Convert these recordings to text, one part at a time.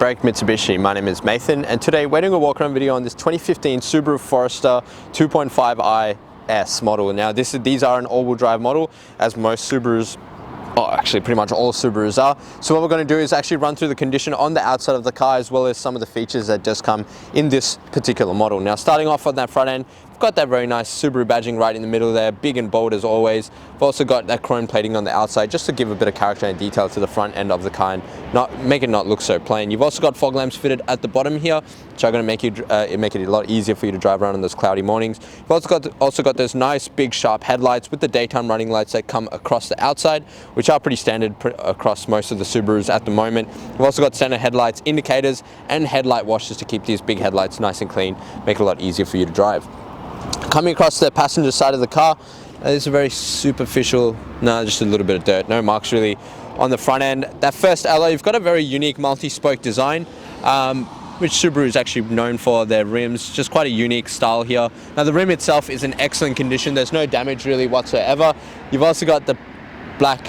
Derek Mitsubishi. My name is Nathan, and today we're doing a walk around video on this 2015 Subaru Forester 2.5i-S model. Now these are an all-wheel drive model, as most Subarus, actually pretty much all Subarus are. So what we're going to do is actually run through the condition on the outside of the car, as well as some of the features that just come in this particular model. Now starting off on that front end, we've got that very nice Subaru badging right in the middle there, big and bold as always. We've also got that chrome plating on the outside just to give a bit of character and detail to the front end of the car and make it not look so plain. You've also got fog lamps fitted at the bottom here, which are going to make it a lot easier for you to drive around on those cloudy mornings. You've also got those nice big sharp headlights with the daytime running lights that come across the outside, which are pretty standard across most of the Subarus at the moment. You've also got standard headlights, indicators, and headlight washers to keep these big headlights nice and clean, make it a lot easier for you to drive. Coming across the passenger side of the car, it's a very superficial, just a little bit of dirt, no marks really on the front end. That first alloy, you've got a very unique multi-spoke design, which Subaru is actually known for their rims, just quite a unique style here. Now the rim itself is in excellent condition, there's no damage really whatsoever. You've also got the black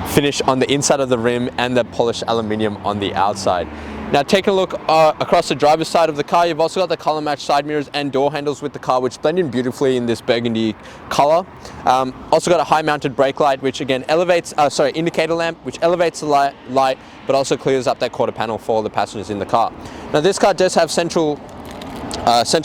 finish on the inside of the rim and the polished aluminium on the outside. Now taking a look across the driver's side of the car, you've also got the color match side mirrors and door handles with the car, which blend in beautifully in this burgundy color. Also got a high mounted brake light, which again elevates, indicator lamp, which elevates the light, but also clears up that quarter panel for the passengers in the car. Now this car does have central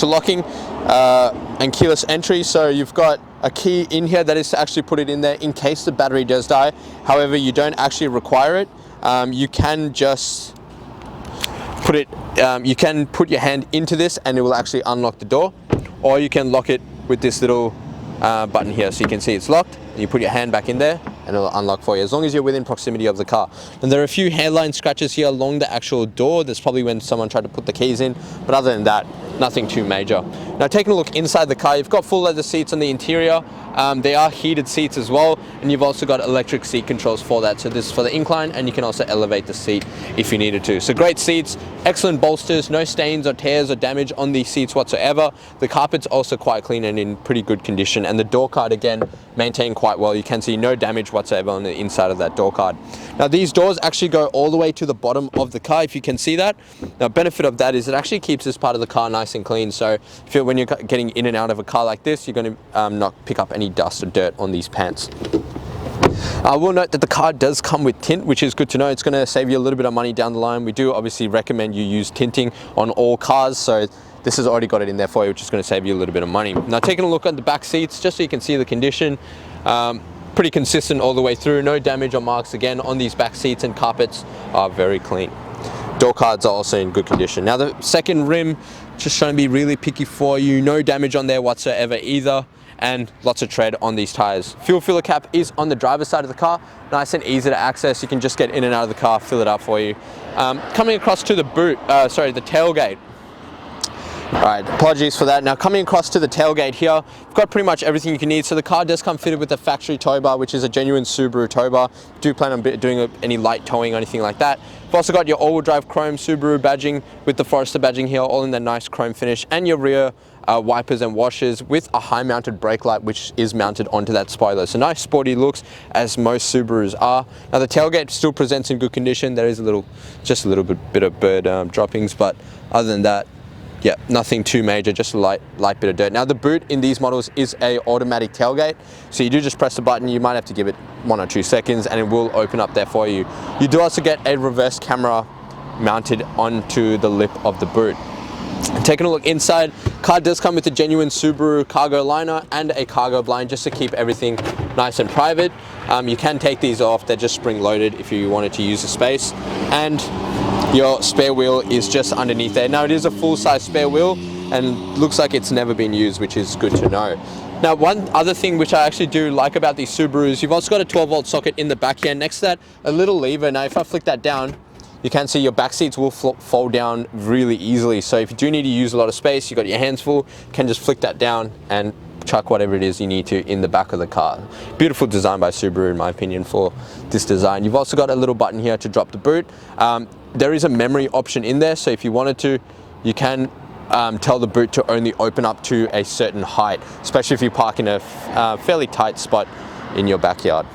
locking and keyless entry, so you've got a key in here that is to actually put it in there in case the battery does die. However, you don't actually require it. You can just you can put your hand into this and it will actually unlock the door, or you can lock it with this little button here, so you can see it's locked, and you put your hand back in there and it'll unlock for you, as long as you're within proximity of the car. And there are a few hairline scratches here along the actual door. That's probably when someone tried to put the keys in, but other than that, nothing too major. Now taking a look inside the car, you've got full leather seats on the interior. They are heated seats as well, and you've also got electric seat controls for that. So this is for the incline, and you can also elevate the seat if you needed to. So great seats, excellent bolsters, no stains or tears or damage on these seats whatsoever. The carpet's also quite clean and in pretty good condition, and the door card again maintained quite well. You can see no damage whatsoever on the inside of that door card. Now these doors actually go all the way to the bottom of the car, if you can see that. Now benefit of that is it actually keeps this part of the car nice and clean, so when you're getting in and out of a car like this, you're going to not pick up any dust or dirt on these pants. I will note that the car does come with tint, which is good to know. It's going to save you a little bit of money down the line. We do obviously recommend you use tinting on all cars, so this has already got it in there for you, which is going to save you a little bit of money. Now taking a look at the back seats, just so you can see the condition, pretty consistent all the way through, no damage or marks again on these back seats, and carpets are very clean. Door cards are also in good condition. Now the second rim, just trying to be really picky for you, no damage on there whatsoever either, and lots of tread on these tires. Fuel filler cap is on the driver's side of the car, nice and easy to access. You can just get in and out of the car, fill it up for you. Coming across to the the tailgate. All right, apologies for that. Now coming across to the tailgate here, we've got pretty much everything you can need. So the car does come fitted with a factory tow bar, which is a genuine Subaru tow bar. Do plan on doing any light towing or anything like that. You've also got your all-wheel drive chrome Subaru badging with the Forester badging here, all in the nice chrome finish, and your rear wipers and washers with a high mounted brake light, which is mounted onto that spoiler. So nice sporty looks, as most Subarus are. Now the tailgate still presents in good condition. There is just a little bit of bird droppings, but other than that, yeah, nothing too major, just a light bit of dirt. Now the boot in these models is a automatic tailgate, so you do just press the button. You might have to give it 1 or 2 seconds and it will open up there for you. You do also get a reverse camera mounted onto the lip of the boot. And taking a look inside, car does come with a genuine Subaru cargo liner and a cargo blind, just to keep everything nice and private. You can take these off, they're just spring loaded if you wanted to use the space. And your spare wheel is just underneath there. Now it is a full-size spare wheel and looks like it's never been used, which is good to know. Now one other thing which I actually do like about these Subarus, you've also got a 12-volt socket in the back here. Next to that, a little lever. Now if I flick that down, you can see your back seats will fold down really easily. So if you do need to use a lot of space, you've got your hands full, you can just flick that down and chuck whatever it is you need to in the back of the car. Beautiful design by Subaru in my opinion for this design. You've also got a little button here to drop the boot. There is a memory option in there, so if you wanted to, you can tell the boot to only open up to a certain height, especially if you park in a fairly tight spot in your backyard.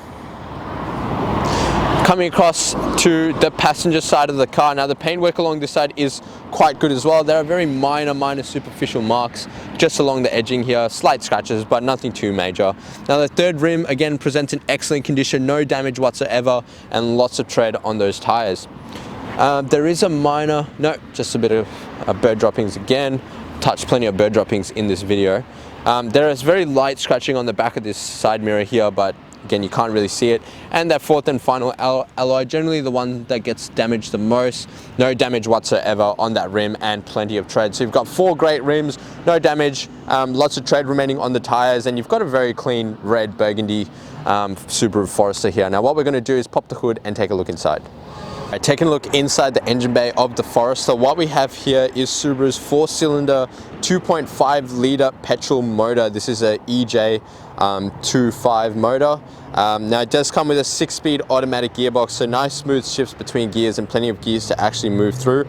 Coming across to the passenger side of the car, now the paintwork along this side is quite good as well. There are very minor superficial marks just along the edging here, slight scratches, but nothing too major. Now the third rim again presents in excellent condition, no damage whatsoever, and lots of tread on those tires. There is a minor, no, just a bit of bird droppings again. Touched plenty of bird droppings in this video. There is very light scratching on the back of this side mirror here, but again, you can't really see it. And that fourth and final alloy, generally the one that gets damaged the most. No damage whatsoever on that rim and plenty of tread. So you've got 4 great rims, no damage, lots of tread remaining on the tires, and you've got a very clean red burgundy Subaru Forester here. Now what we're going to do is pop the hood and take a look inside. Right, taking a look inside the engine bay of the Forester, what we have here is Subaru's 4-cylinder 2.5 litre petrol motor. This is a EJ25 motor. Now it does come with a 6-speed automatic gearbox, so nice smooth shifts between gears and plenty of gears to actually move through.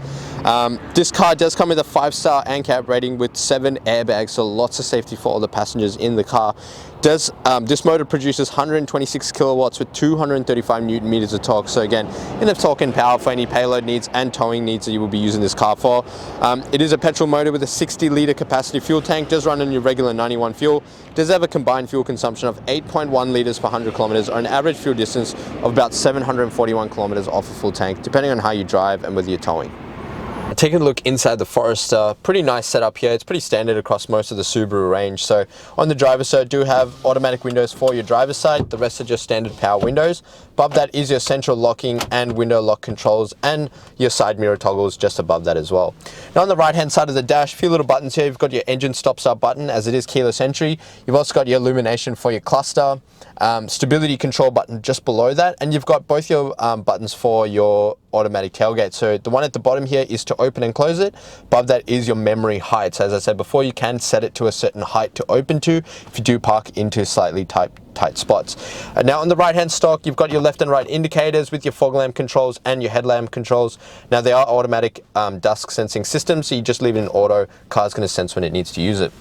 This car does come with a 5-star ANCAP rating with 7 airbags, so lots of safety for all the passengers in the car. This motor produces 126 kilowatts with 235 newton meters of torque. So again, enough torque and power for any payload needs and towing needs that you will be using this car for. It is a petrol motor with a 60 litre capacity fuel tank, does run on your regular 91 fuel, does have a combined fuel consumption of 8.1 litres per 100 kilometers, or an average fuel distance of about 741 kilometers off a full tank, depending on how you drive and whether you're towing. Taking a look inside the Forester, pretty nice setup here. It's pretty standard across most of the Subaru range. So on the driver's side, do have automatic windows for your driver's side. The rest are just standard power windows. Above that is your central locking and window lock controls, and your side mirror toggles just above that as well. Now on the right hand side of the dash, a few little buttons here. You've got your engine stop start button, as it is keyless entry. You've also got your illumination for your cluster, stability control button just below that, and you've got both your buttons for your automatic tailgate. So the one at the bottom here is to open and close it. Above that is your memory height. So as I said before, you can set it to a certain height to open to if you do park into slightly tight spots. Now on the right hand stalk, you've got your left and right indicators with your fog lamp controls and your headlamp controls. Now they are automatic dusk sensing systems, so you just leave it in auto. Car's going to sense when it needs to use it.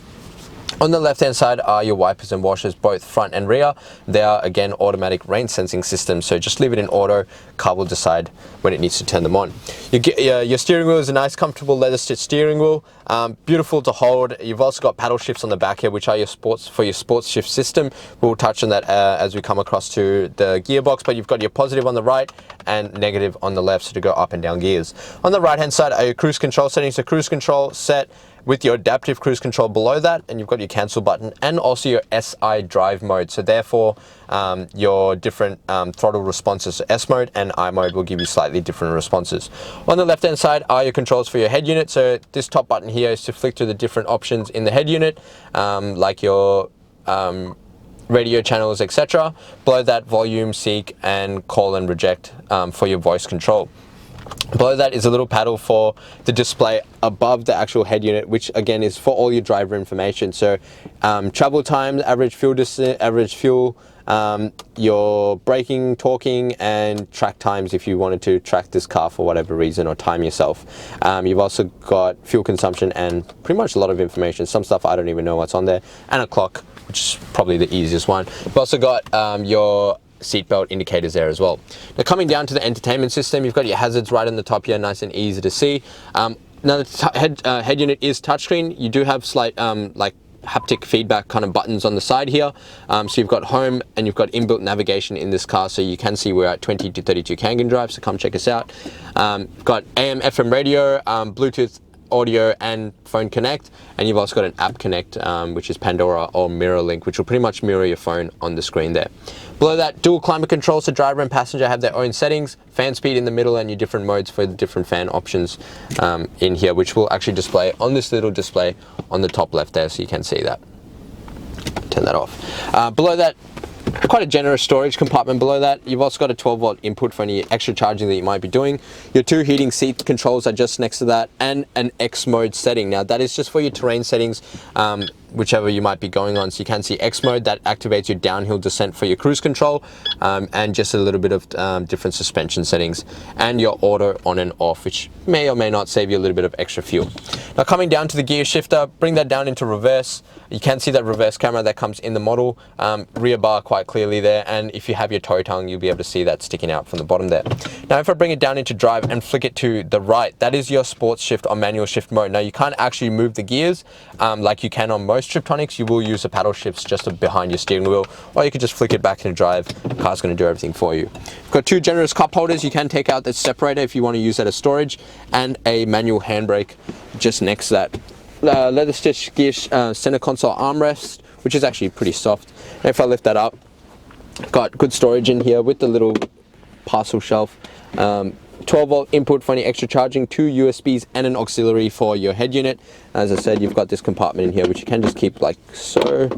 On the left hand side are your wipers and washers, both front and rear. They are again automatic rain sensing systems, so just leave it in auto. Car will decide when it needs to turn them on. Your steering wheel is a nice comfortable leather stitched steering wheel, beautiful to hold. You've also got paddle shifts on the back here, which are your sports shift system. We'll touch on that as we come across to the gearbox, but you've got your positive on the right and negative on the left, so to go up and down gears. On the right hand side are your cruise control settings. So cruise control set with your adaptive cruise control below that, and you've got your cancel button and also your SI-Drive mode. So therefore, your different throttle responses. So S mode and I mode will give you slightly different responses. On the left hand side are your controls for your head unit. So this top button here is to flick through the different options in the head unit, like your radio channels, etc. Below that, volume, seek, and call and reject for your voice control. Below that is a little paddle for the display above the actual head unit, which again is for all your driver information. So travel time, average fuel distance, average fuel, your braking, torquing, and track times if you wanted to track this car for whatever reason or time yourself. You've also got fuel consumption and pretty much a lot of information. Some stuff I don't even know what's on there, and a clock, which is probably the easiest one. You've also got your seatbelt indicators there as well. Now coming down to the entertainment system, you've got your hazards right on the top here, nice and easy to see. Now the head unit is touchscreen. You do have slight like haptic feedback kind of buttons on the side here. So you've got home and you've got inbuilt navigation in this car, so you can see we're at 20 to 32 Kangan drive, so come check us out. You've got AM, FM radio, Bluetooth audio and phone connect, and you've also got an app connect, which is Pandora or Mirror Link, which will pretty much mirror your phone on the screen there. Below that, dual climate control, so driver and passenger have their own settings, fan speed in the middle, and your different modes for the different fan options in here, which will actually display on this little display on the top left there, so you can see that. Turn that off. Below that, quite a generous storage compartment below that. You've also got a 12-volt input for any extra charging that you might be doing. Your 2 heating seat controls are just next to that, and an X-Mode setting. Now that is just for your terrain settings. whichever you might be going on. So you can see X-Mode, that activates your downhill descent for your cruise control, and just a little bit of different suspension settings, and your auto on and off, which may or may not save you a little bit of extra fuel. Now coming down to the gear shifter, bring that down into reverse. You can see that reverse camera that comes in the model, rear bar quite clearly there, and if you have your tow tongue, you'll be able to see that sticking out from the bottom there. Now if I bring it down into drive and flick it to the right, that is your sports shift or manual shift mode. Now you can't actually move the gears like you can on most Triptonics. You will use the paddle shifts just behind your steering wheel, or you can just flick it back into drive. The car's going to do everything for you. You've got two generous cup holders. You can take out the separator if you want to use that as storage, and a manual handbrake just next to that. Leather stitch gear center console armrest, which is actually pretty soft. And if I lift that up, got good storage in here with the little parcel shelf. 12-volt input for any extra charging, 2 USBs and an auxiliary for your head unit. As I said, you've got this compartment in here which you can just keep like so,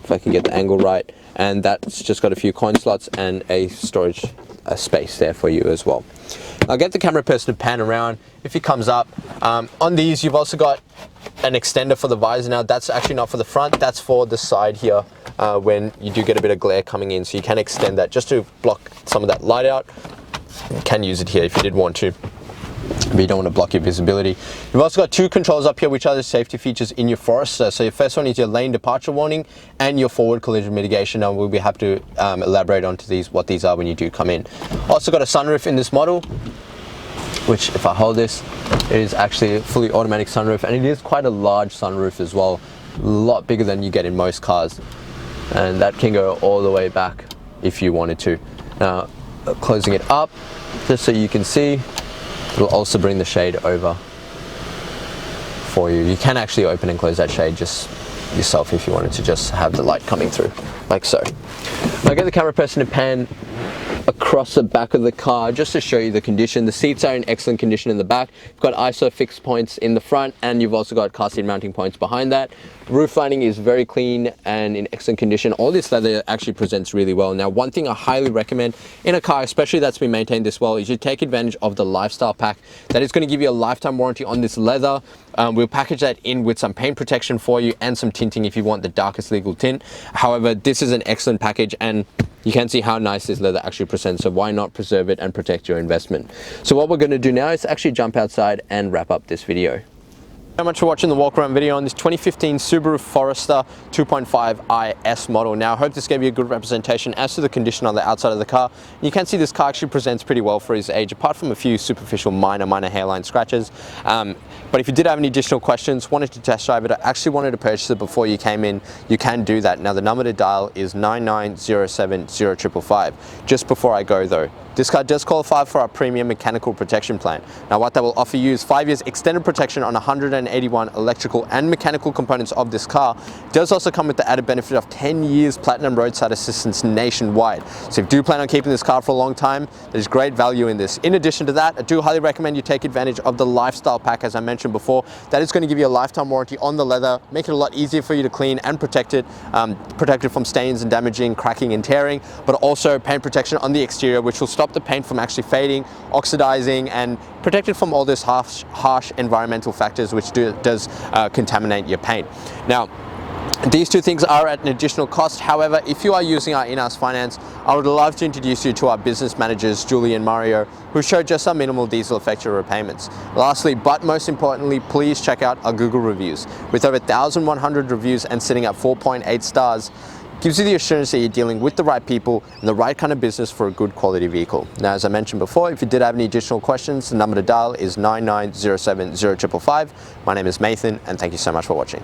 if I can get the angle right, and that's just got a few coin slots and a storage space there for you as well. I'll get the camera person to pan around. If he comes up, on these you've also got an extender for the visor. Now that's actually not for the front, that's for the side here when you do get a bit of glare coming in, so you can extend that just to block some of that light out. You can use it here if you did want to, but you don't want to block your visibility. You've also got two controls up here which are the safety features in your Forester. So your first one is your lane departure warning and your forward collision mitigation, and we'll be happy to elaborate onto these, what these are when you do come in. Also got a sunroof in this model, which if I hold this, it is actually a fully automatic sunroof, and it is quite a large sunroof as well, a lot bigger than you get in most cars, and that can go all the way back if you wanted to. Now closing it up just so you can see, it'll also bring the shade over for you. You can actually open and close that shade just yourself if you wanted to just have the light coming through like so. I'll get the camera person to pan across the back of the car just to show you the condition. The seats are in excellent condition in the back. You've got ISO fixed points in the front, and you've also got car seat mounting points behind that. Roof lining is very clean and in excellent condition. All this leather actually presents really well. Now one thing I highly recommend in a car, especially that's been maintained this well, is you take advantage of the lifestyle pack. That is going to give you a lifetime warranty on this leather. We'll package that in with some paint protection for you and some tinting if you want the darkest legal tint. However, this is an excellent package, and you can see how nice this leather actually presents, so why not preserve it and protect your investment? So what we're going to do now is actually jump outside and wrap up this video. Thank you very much for watching the walk around video on this 2015 Subaru Forester 2.5i-S model. Now I hope this gave you a good representation as to the condition on the outside of the car. You can see this car actually presents pretty well for its age, apart from a few superficial minor hairline scratches. But if you did have any additional questions, wanted to test drive it, or actually wanted to purchase it before you came in, you can do that. Now the number to dial is 99070555. Just before I go though, this car does qualify for our premium mechanical protection plan. Now what that will offer you is 5 years extended protection on 181 electrical and mechanical components of this car. It does also come with the added benefit of 10 years platinum roadside assistance nationwide. So if you do plan on keeping this car for a long time, there's great value in this. In addition to that, I do highly recommend you take advantage of the lifestyle pack, as I mentioned before. That is going to give you a lifetime warranty on the leather, make it a lot easier for you to clean and protect it from stains and damaging, cracking and tearing, but also paint protection on the exterior, which will stop the paint from actually fading, oxidizing, and protect it from all those harsh environmental factors which does contaminate your paint. Now, these two things are at an additional cost. However, if you are using our in-house finance, I would love to introduce you to our business managers, Julie and Mario, who show just some minimal diesel effective repayments. Lastly, but most importantly, please check out our Google reviews. With over 1,100 reviews and sitting at 4.8 stars, gives you the assurance that you're dealing with the right people and the right kind of business for a good quality vehicle. Now, as I mentioned before, if you did have any additional questions, the number to dial is 99070555. My name is Nathan, and thank you so much for watching.